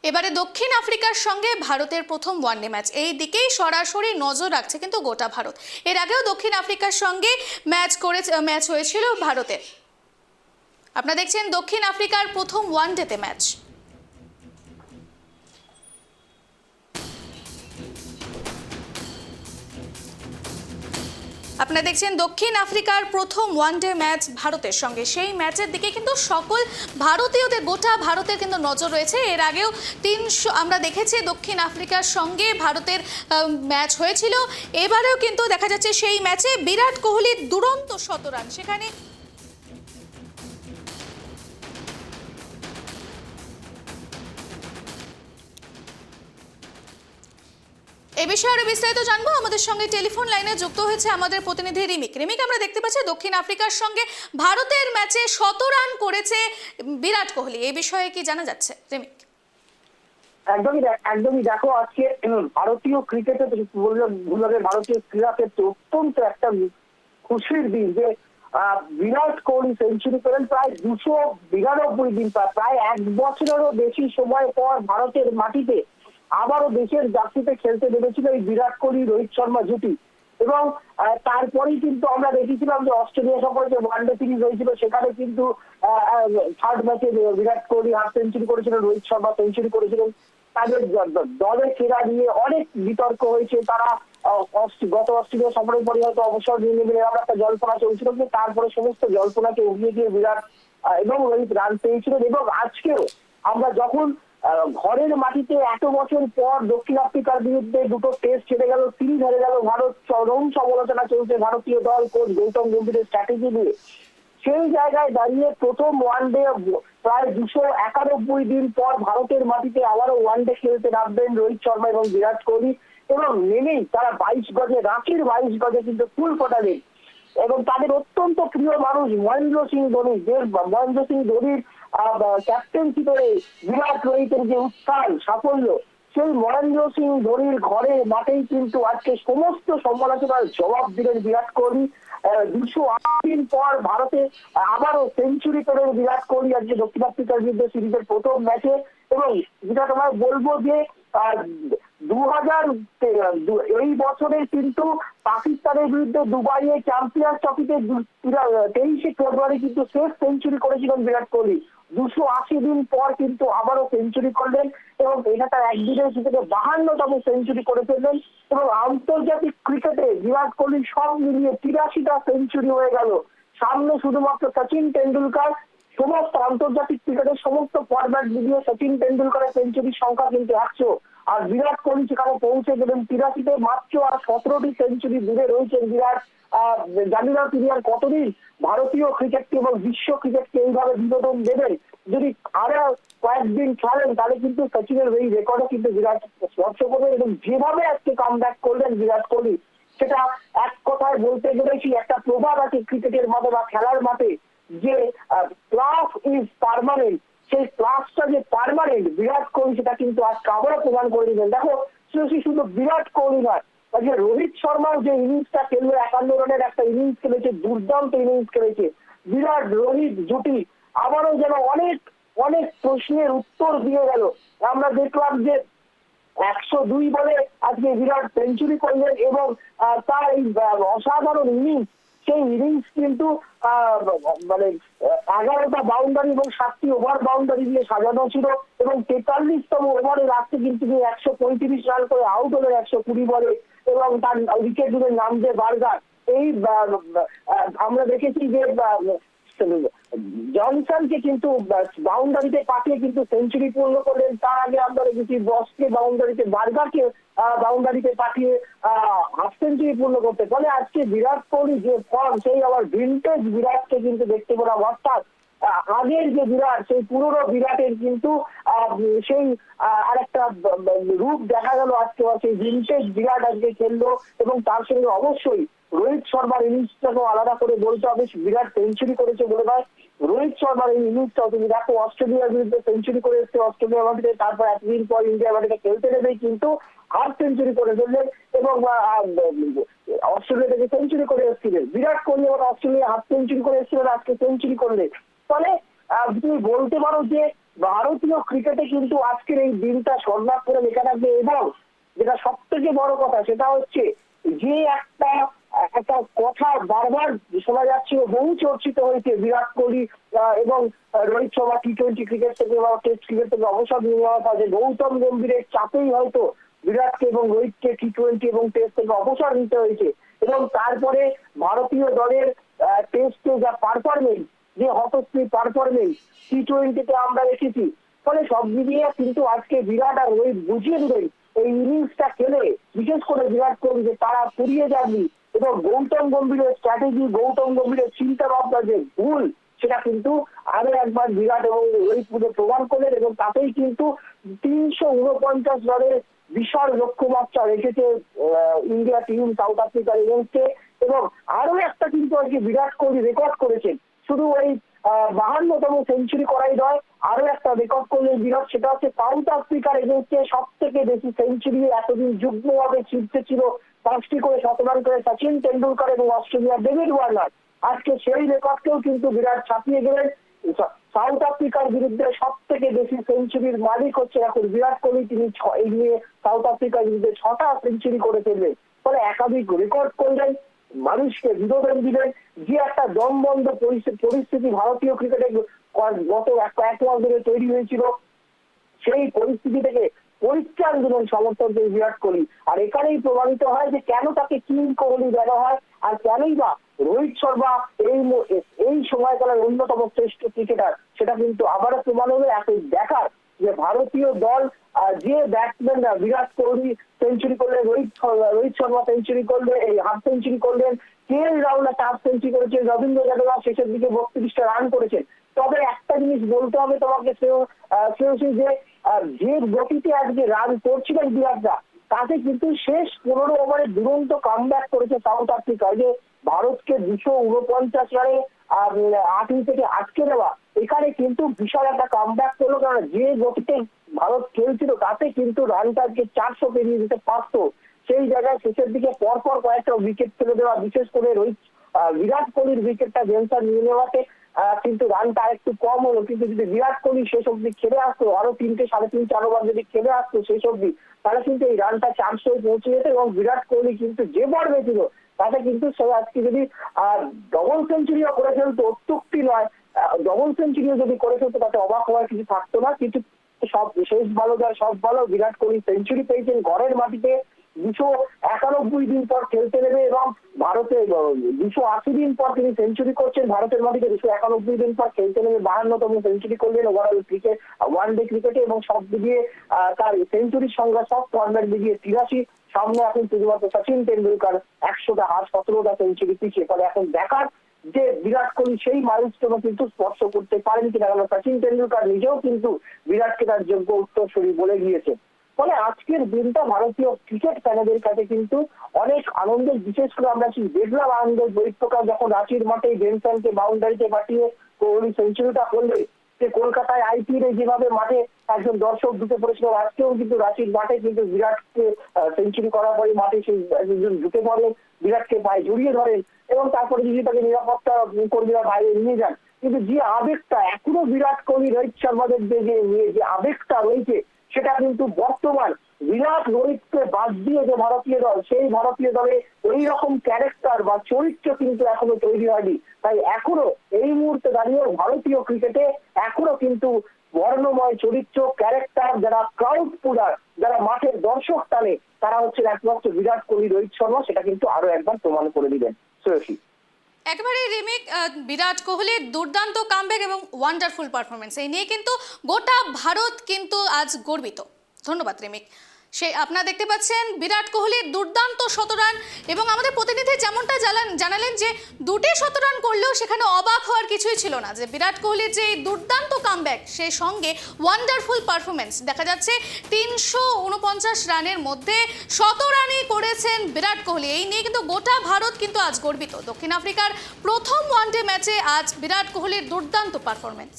এবারে দক্ষিণ আফ্রিকার সঙ্গে ভারতের প্রথম ওয়ানডে ম্যাচ, এই দিকেই সরাসরি নজর রাখছে কিন্তু গোটা ভারত। এর আগেও দক্ষিণ আফ্রিকার সঙ্গে ম্যাচ হয়েছিল ভারতের। আপনারা দেখছেন দক্ষিণ আফ্রিকার প্রথম ওয়ানডেতে ম্যাচ। আপনারা দেখছেন দক্ষিণ আফ্রিকার প্রথম ওয়ানডে ম্যাচ ভারতের সঙ্গে, সেই ম্যাচের দিকে কিন্তু সকল ভারতীয়দের, গোটা ভারতের কিন্তু নজর রয়েছে। এর আগেও আমরা দেখেছি দক্ষিণ আফ্রিকার সঙ্গে ভারতের ম্যাচ হয়েছিল, এবারেও কিন্তু দেখা যাচ্ছে সেই ম্যাচে বিরাট কোহলির দুরন্ত শতরান। সেখানে এই বিষয়ে আরো বিস্তারিত জানবো। আমাদের সঙ্গে টেলিফোন লাইনে যুক্ত হয়েছে আমাদের প্রতিনিধি রিমিক। আমরা দেখতে পাচ্ছি দক্ষিণ আফ্রিকার সঙ্গে ভারতের ম্যাচে 100 রান করেছে বিরাট কোহলি, এই বিষয়ে কি জানা যাচ্ছে রিমিক? একদমই দেখো, আজকে ভারতীয় ক্রিকেটে ভারতীয় ক্রীড়া ক্ষেত্রে অত্যন্ত একটা খুশির দিন যে বিরাট কোহলি সেঞ্চুরি করেন প্রায় 292 দিন, প্রায় 1 বছরেরও বেশি সময় পর ভারতের মাটিতে আবারও দেশের জার্সিতে খেলতে নেমেছিল এই বিরাট কোহলি রোহিত শর্মা জুটি। এবং তারপরেই কিন্তু আমরা দেখেছিলাম যে অস্ট্রেলিয়া সফরে যে ওয়ানডে সিরিজ হয়েছিল সেখানে কিন্তু থার্ড ম্যাচে বিরাট কোহলি হাফ সেঞ্চুরি করেছিলেন, রোহিত শর্মা সেঞ্চুরি করেছিলেন। তাদের দলের ফেরা নিয়ে অনেক বিতর্ক হয়েছে। তারা গত অস্ট্রেলিয়া সফরের পরে হয়তো অবসর নিয়ে নেবেন, এরকম একটা জল্পনা চলছিল, কিন্তু তারপরে সমস্ত জল্পনাকে উড়িয়ে দিয়ে বিরাট এবং রোহিত রান পেয়েছিলেন। এবং আজকেও আমরা যখন ঘরের মাটিতে এত বছর পর দক্ষিণ আফ্রিকার বিরুদ্ধে দুটো টেস্ট হেরে গেল, সিরিজ হেরে গেল ভারত, চরম সমালোচনা চলছে ভারতীয় দল কোচ গৌতম গম্ভীরের স্ট্র্যাটেজি নিয়ে। সেই জায়গায় দাঁড়িয়ে প্রথম ওয়ানডে প্রায় 291 দিন পর ভারতের মাটিতে আবারও ওয়ানডে খেলতে নামবেন রোহিত শর্মা এবং বিরাট কোহলি। এবং নেমেই তারা 22 গজে, রাঁচির 22 গজে কিন্তু ফুল ফোটালেন। এবং তাদের অত্যন্ত প্রিয় মানুষ মহেন্দ্র সিং ধোনি, মহেন্দ্র সিং ধোনির ক্যাপ্টেন্সি করে বিরাট রোহিতের যে উত্থান সাফল্য, সেই মহেন্দ্র সিং ধোনির ঘরে মাঠেই কিন্তু আজকে সমস্ত সমালোচনার জবাব দিলেন বিরাট কোহলি। 208 দিন পর ভারতে আবারও সেঞ্চুরি করেন বিরাট কোহলি আজকে দক্ষিণ আফ্রিকার বিরুদ্ধে সিরিজের প্রথম ম্যাচে। এবং যেটা তোমায় বলবো যে 2000 এই বছরে কিন্তু পাকিস্তানের বিরুদ্ধে দুবাইয়ে চ্যাম্পিয়ন্স ট্রফিতে 23শে ফেব্রুয়ারি কিন্তু শেষ সেঞ্চুরি করেছিলেন বিরাট কোহলি। 280 দিন পর কিন্তু আবারও সেঞ্চুরি করলেন এবং এটা তার একদিনের থেকে 52তম সেঞ্চুরি করে ফেললেন। এবং আন্তর্জাতিক ক্রিকেটে বিরাট কোহলি সব মিলিয়ে 83টা সেঞ্চুরি হয়ে গেল। সামনে শুধুমাত্র সচিন টেন্ডুলকার। সমস্ত আন্তর্জাতিক ক্রিকেটের সমস্ত ফরম্যাট মিলিয়ে সচিন টেন্ডুলকারের সেঞ্চুরির সংখ্যা কিন্তু 100, আর বিরাট কোহলি সেখানে পৌঁছে গেলেন 83তে। মাত্র আর 17টি সেঞ্চুরি দূরে রয়েছেন বিরাট। জানি না তিনি আর কতদিন ভারতীয় ক্রিকেটকে এবং বিশ্ব ক্রিকেটকে এইভাবে বিনোদন দেবেন। যদি আরো কয়েকদিন খেলেন তাহলে কিন্তু সচিনের এই রেকর্ডও কিন্তু বিরাট স্পর্শ করবেন। এবং যেভাবে আজকে কামব্যাক করলেন বিরাট কোহলি, সেটা এক কথায় বলতে গেলে কি একটা প্রভাব আছে ক্রিকেটের মাঠে বা খেলার মাঠে, যে ক্লাস ইজ পার্মানেন্ট। সেই ক্লাসটা যে পার্মানেন্ট বিরাট কোহলি সেটা কিন্তু আজকে আবারও প্রমাণ করে দিলেন। দেখো, শুধু বিরাট কোহলি নয়, যে রোহিত শর্মার যে ইনিংসটা খেললো, 51 রানের একটা ইনিংস খেলেছে, দুর্দান্ত ইনিংস খেলেছে বিরাট রোহিত জুটি। আবারও যেন অনেক অনেক প্রশ্নের উত্তর দিয়ে গেল। আমরা দেখলাম যে 102 বলে আজকে বিরাট সেঞ্চুরি করলেন এবং তার এই অসাধারণ ইনিংস, সেই ইনিংস কিন্তু মানে 11টা বাউন্ডারি এবং 7টি ওভার বাউন্ডারি দিয়ে সাজানো ছিল। এবং 43তম ওভারে রাখতে কিন্তু 135 রান করে আউট হলেন 120 বলে। এবং তার উইকেট দিলেন নামজে বার্গার। এই আমরা দেখেছি যে জনসনকে কিন্তু বাউন্ডারিতে পাঠিয়ে কিন্তু সেঞ্চুরি পূর্ণ করলেন। তার আগে আমরা দেখেছি বসকে বাউন্ডারিতে, বার্গারকে বাউন্ডারিতে পাঠিয়ে হাফ সেঞ্চুরি পূর্ণ করতে। ফলে আজকে বিরাট কোহলি যে ফর্ম, সেই আবার ভিন্টেজ বিরাটকে কিন্তু দেখতে পেলাম। অর্থাৎ আগের যে বিরাট, সেই পুরনো বিরাটের কিন্তু সেই আরেকটা রূপ দেখা গেল আজকে। সেই ভিন্টেজ বিরাট আজকে খেললো। এবং তার সঙ্গে অবশ্যই রোহিত শর্মার ইনিংসটাকেও আলাদা করে বলতে হবে। বিরাট সেঞ্চুরি করেছে বলে নয়, রোহিত শর্মার এই ইনিংসটাও তুমি দেখো, অস্ট্রেলিয়ার বিরুদ্ধে সেঞ্চুরি করে এসছে অস্ট্রেলিয়া মাটিতে, তারপর এতদিন পর ইন্ডিয়া মাটিতে খেলতে নেবেই কিন্তু হাফ সেঞ্চুরি করে ফেললেন। এবং অস্ট্রেলিয়া থেকে সেঞ্চুরি করে এসেছিলেন বিরাট কোহলি, এবং অস্ট্রেলিয়া হাফ সেঞ্চুরি করে এসেছিলেন, আজকে সেঞ্চুরি করলেন। ফলে তুমি বলতে পারো যে ভারতীয় ক্রিকেটে কিন্তু আজকের এই দিনটা স্বর্ণাক্ষরে করে লেখা থাকবে। এবং যেটা সব থেকে বড় কথা সেটা হচ্ছে যে একটা একটা কথা বারবার শোনা যাচ্ছিল, বহু চর্চিত হয়েছে বিরাট কোহলি এবং রোহিত শর্মা টি-20 ক্রিকেট থেকে বা টেস্ট ক্রিকেট থেকে অবসর নিয়ে নেওয়ার পর যে গৌতম গম্ভীরের চাপেই হয়তো বিরাটকে এবং রোহিতকে টি-20 এবং টেস্ট থেকে অবসর নিতে হয়েছে। এবং তারপরে ভারতীয় দলের টেস্টে যা পারফরমেন্স, যে হতশ্রী পারফরমেন্স টি-20তে আমরা দেখেছি, ফলে সব মিলিয়ে কিন্তু আজকে বিরাট আর রোহিত বুঝিয়ে দিলেন এই ইনিংসটা খেলে, বিশেষ করে বিরাট কোহলি, যে তারা ফুরিয়ে যাননি। এবং গৌতম গম্ভীরের স্ট্র্যাটেজি, গৌতম গম্ভীরের চিন্তা ভাবনা যে ভুল, সেটা কিন্তু আরো একবার বিরাট এবং রোহিত প্রমাণ করলেন। এবং তাতেই কিন্তু 349 রানের বিশাল লক্ষ্যমাত্রা রেখেছে ইন্ডিয়া টিম সাউথ আফ্রিকার এগেইনস্টে। এবং আরো একটা কিন্তু আজকে বিরাট কোহলি রেকর্ড করেছেন, শুধু ওই 52তম সেঞ্চুরি করাই নয়, আরো একটা রেকর্ড করলেন বিরাট, সেটা হচ্ছে সাউথ আফ্রিকার এগেইনস্টে সব থেকে বেশি সেঞ্চুরি এতদিন যুগ্মভাবে শীর্ষে ছিল 5টি করে শতরান করে সচিন তেন্ডুলকর এবং অস্ট্রেলিয়ার ডেভিড ওয়ার্নার। আজকে সেই রেকর্ডকেও কিন্তু বিরাট ছাপিয়ে গেলেন। সাউথ আফ্রিকার বিরুদ্ধে সব থেকে বেশি সেঞ্চুরির মালিক হচ্ছে এখন বিরাট কোহলি। তিনি এই নিয়ে সাউথ আফ্রিকার বিরুদ্ধে 6টা সেঞ্চুরি করে ফেললেন, ফলে একাধিক রেকর্ড করলেন, মানুষকে বিনোদন দিলেন। যে একটা দমবন্ধ পরিস্থিতি ভারতীয় ক্রিকেটে গত এক মাস ধরে তৈরি হয়েছিল, সেই পরিস্থিতি থেকে পরিত্রাণ দিলেন সমর্থকদের বিরাট কোহলি। আর এখানেই প্রমাণিত হয় যে কেন তাকে কিং কোহলি বলা হয়, আর কেনই বা রোহিত শর্মা এই সময়কালের অন্যতম শ্রেষ্ঠ ক্রিকেটার, সেটা কিন্তু আবারও প্রমাণ হবে। এখন দেখার যে ভারতীয় দল যে ব্যাটসম্যানরা, বিরাট কোহলি সেঞ্চুরি করলেন, রোহিত শর্মা সেঞ্চুরি করলেন, এই হাফ সেঞ্চুরি করলেন, KL রাহুল হাফ সেঞ্চুরি করেছেন, রবীন্দ্র জাদেজা শেষের দিকে 32টা রান করেছেন। তবে একটা জিনিস বলতে হবে তোমাকে শ্রেয়সী, যে গতিতে আজকে রান করছিলেন বিরাটরা, তাতে কিন্তু শেষ 15 ওভারে দুরন্ত কামব্যাক করেছে সাউথ আফ্রিকা। যে ভারতকে 249 রানে 8 উইকেটে আটকে দেওয়া, এখানে কিন্তু বিশাল একটা কামব্যাক করলো। কারণ যে গতিতে ভারত খেলছিল তাতে কিন্তু রানটাকে 400 পেরিয়ে দিতে পারত। সেই জায়গায় শেষের দিকে পরপর কয়েকটা উইকেট ফেলে দেওয়া, বিশেষ করে বিরাট কোহলির উইকেটটা জেনসার নিয়ে নেওয়াতে কিন্তু রানটা আরেকটু কম হলো। কিন্তু যদি বিরাট কোহলি শেষ অব্দি খেলে আসতো, আরো 3টে, 3.5, 4 ওভার যদি খেলে আসতো শেষ অব্দি, তাহলে কিন্তু এই রানটা 400 পৌঁছে যেত। এবং বিরাট কোহলি কিন্তু যে ফর্মে ছিল তাতে কিন্তু সে আজকে যদি ডবল সেঞ্চুরিও করে ফেলতো, অত্যুক্তি নয়, ডবল সেঞ্চুরিও যদি করে ফেলতো তাতে অবাক হওয়ার কিছু থাকতো না। কিন্তু সব শেষ ভালো যার সব ভালো, বিরাট কোহলি সেঞ্চুরি পেয়েছেন ঘরের মাটিতে। 291 দিন পর খেলতে নেবে এবং ভারতে 280 দিন পর তিনি সেঞ্চুরি করছেন ভারতের মাটিতে। 291 দিন পর খেলতে নেবে 52তম সেঞ্চুরি করলেন ওভারঅল ক্রিকেট, ওয়ানডে ক্রিকেটে। এবং সব দিকে তার সেঞ্চুরির সংখ্যা সব ফর্ম্যাট দিকে 83। সামনে এখন শুধুমাত্র সচিন তেন্ডুলকর 100টা হার 17টা সেঞ্চুরি পিছিয়ে। ফলে এখন দেখার যে বিরাট কোহলি সেই মাইলস্টোনও কিন্তু স্পর্শ করতে পারেন কিনা। কারণ সচিন তেন্ডুলকর নিজেও কিন্তু বিরাটকে তার যোগ্য উত্তরসূরি বলে গিয়েছে। ফলে আজকের দিনটা ভারতীয় ক্রিকেট ফ্যানদের কাছে কিন্তু অনেক আনন্দের। বিশেষ করে আমরা দেখলাম আনন্দের বহিঃপ্রকাশ যখন রাঁচির মাঠে জেনসনকে বাউন্ডারিতে পাঠিয়ে কোহলি সেঞ্চুরিটা করলে, যে কলকাতায় IPL যেভাবে মাঠে একজন দর্শক ঢুকে পড়েছিল, আজকেও কিন্তু রাঁচির মাঠে কিন্তু বিরাটকে সেঞ্চুরি করার পরে মাঠে সেই একজন ঢুকে পড়ে, বিরাটকে পায়ে জড়িয়ে ধরেন এবং তারপরে যদি তাকে নিরাপত্তা কর্মীরা বাইরে নিয়ে যান। কিন্তু যে আবেগটা এখনো বিরাট কোহলি, রোহিত শর্মাদের যে আবেগটা রয়েছে, সেটা কিন্তু বর্তমান বিরাট রোহিতকে বাদ দিয়ে যে ভারতীয় দল, সেই ভারতীয় দলে এই রকম ক্যারেক্টার বা চরিত্র কিন্তু এখনো তৈরি হয়নি। তাই এখনো এই মুহূর্তে দাঁড়িয়ে ভারতীয় ক্রিকেটে এখনো কিন্তু বর্ণময় চরিত্র, ক্যারেক্টার, যারা ক্রাউড পুলার, যারা মাঠের দর্শক টানে, তারা হচ্ছে একমাত্র বিরাট কোহলি, রোহিত শর্মা। সেটা কিন্তু আরো একবার প্রমাণ করে দিলেন শ্রেয়সী। একেবারে রিমিক, বিরাট কোহলির দুর্দান্ত কামব্যাক এবং ওয়ান্ডারফুল পারফরমেন্স, এই নিয়ে কিন্তু গোটা ভারত কিন্তু আজ গর্বিত। ধন্যবাদ রিমিক। আপনারা দেখতে পাচ্ছেন বিরাট কোহলির দুর্দান্ত শতরান এবং আমাদের প্রতিনিধি যেমনটা জানালেন যে 2টি শতরান করলেও সেখানে অবাক হওয়ার কিছুই ছিল না। যে বিরাট কোহলির যে দুর্দান্ত কামব্যাক, সেই সঙ্গে ওয়ান্ডারফুল পারফরমেন্স দেখা যাচ্ছে। 349 রানের মধ্যে 100 রানই করেছেন বিরাট কোহলি। এই নিয়ে কিন্তু গোটা ভারত কিন্তু আজ গর্বিত। দক্ষিণ আফ্রিকার প্রথম ওয়ানডে ম্যাচে আজ বিরাট কোহলির দুর্দান্ত পারফরমেন্স।